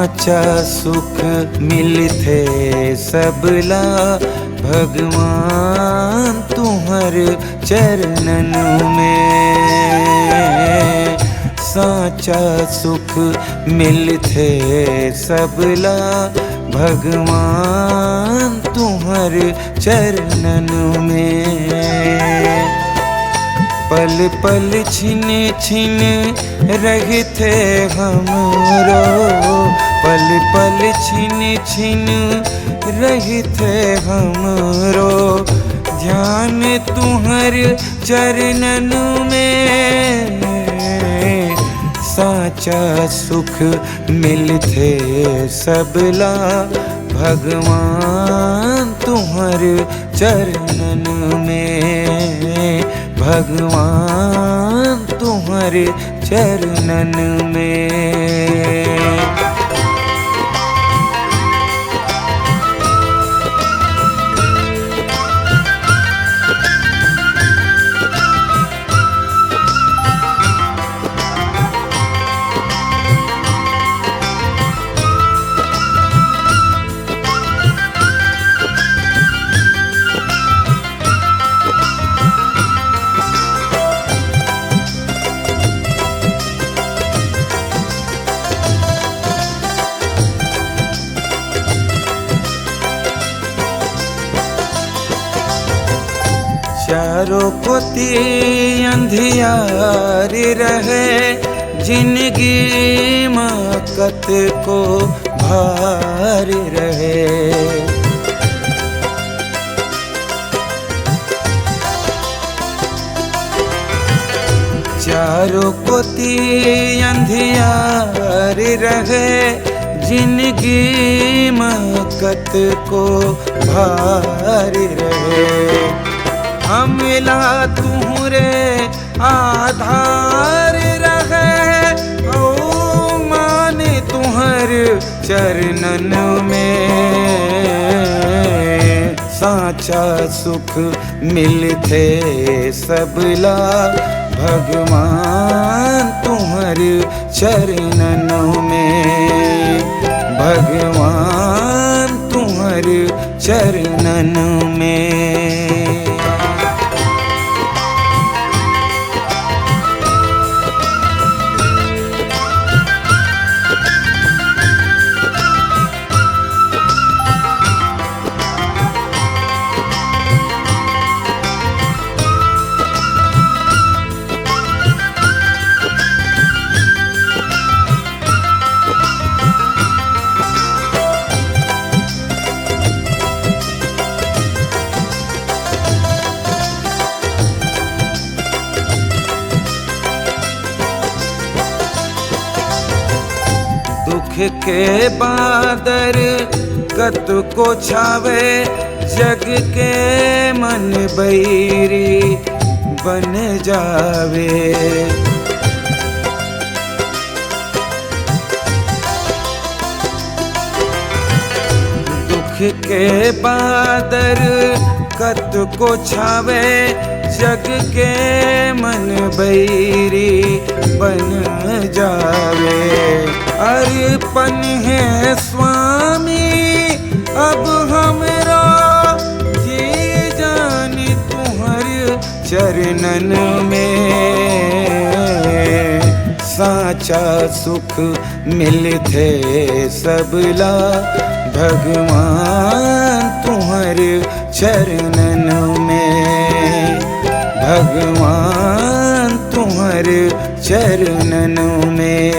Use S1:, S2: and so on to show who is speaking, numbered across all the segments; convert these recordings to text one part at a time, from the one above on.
S1: साचा सुख मिलथे सबला भगवान तुम्हर चरणन में। साचा सुख मिलथे सबला भगवान तुम्हर चरणन में। पल पल छिन छिन रहते हमरो, पल पल छिन छिन रहते हमरो, ध्यान तुम्हर चरणन में। साचा सुख मिलथे सबला भगवान तुम्हर चरणन में। भगवान तुम्हर चरणन में। चारों कोती अंधियार रहे, जिंदगी मकत को भार रहे। चारों कोती अंधियार रहे, जिंदगी मकत को भार रहे। हमला तुहरे आधार रहे, ओ माने तुहर चरणन में। साचा सुख मिलथे सबला भगवान तुम्हर चरणन में। भगवान तुम्हर चरणन में। दुख के बादर कत को छावे, जग के मन बैरी बन जावे। दुख के बादर कत को छावे, जग के मन बैरी बन जावे। अर्पण है स्वामी अब हमरा, जी जानी तुम्हर चरणन में। साचा सुख मिलथे सबला भगवान तुम्हर चरणन में। भगवान तुम्हर चरणन में।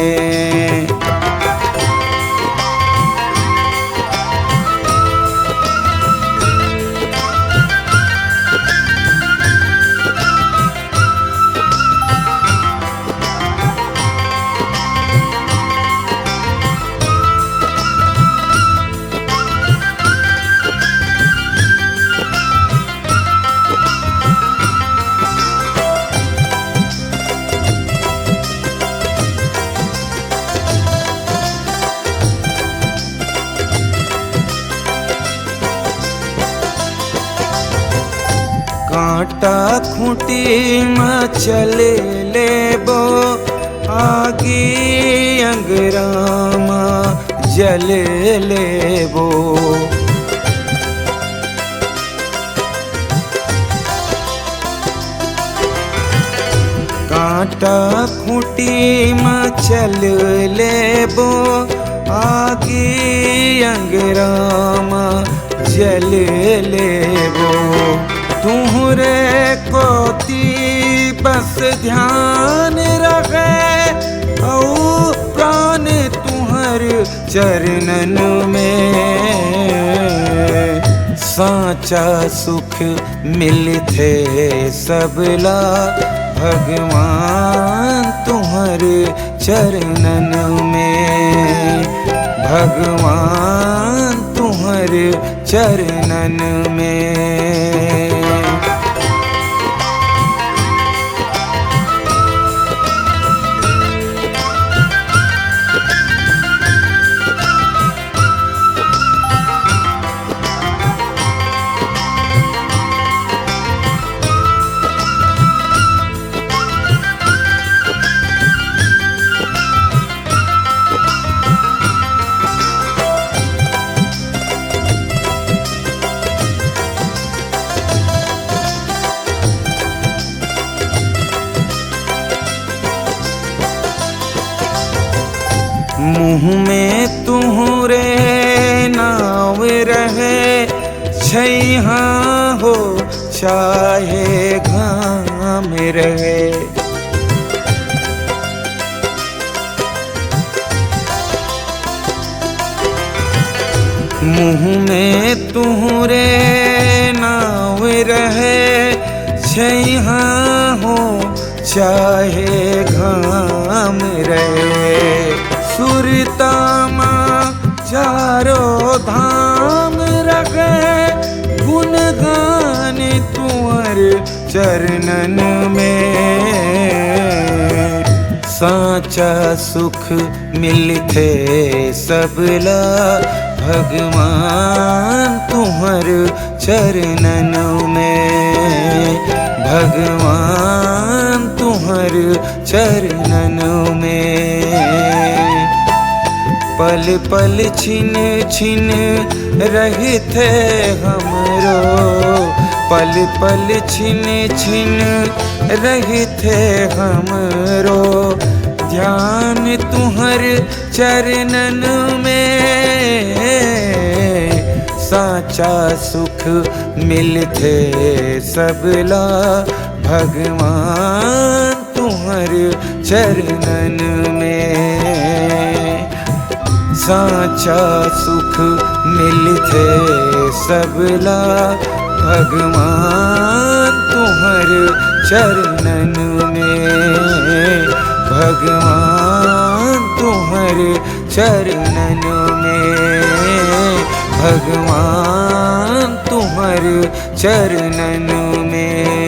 S1: कांटा खूंटी में चले लेबो, आगी अंगरामा जल लेबो। कांटा खूंटी में चल लेबो, आगे अंगराम जल लेबो। तुहरे कोती बस ध्यान रखे, औ प्राण तुहर चरणन में। साचा सुख मिलथे सबला, भगवान तुहर चरणन में। भगवान तुहर चरणन में। मुँह में तुहरे नाव रहे, छैहा हो चाहे घाम रहे। मुँह में तुहरे नाव रहे, छैहा हो चाहे घाम रहे। सुरतामा चारों धाम रखे, गुण गान तुअर चरणन में। साचा सुख मिलथे सबला, भगवान तुहर चरणन में। भगवान तुहर चरणन में। पल पल छिन छिन रहते हमरो, पल पल छिन छिन रहते हमरो। ध्यान तुहर चरणन में, साचा सुख मिलथे सबला, भगवान तुहर चरणन में। साचा सुख मिलथे सबला, भगवान तुहर चरणन में। भगवान तुहर चरणन में। भगवान तुहर चरणन में।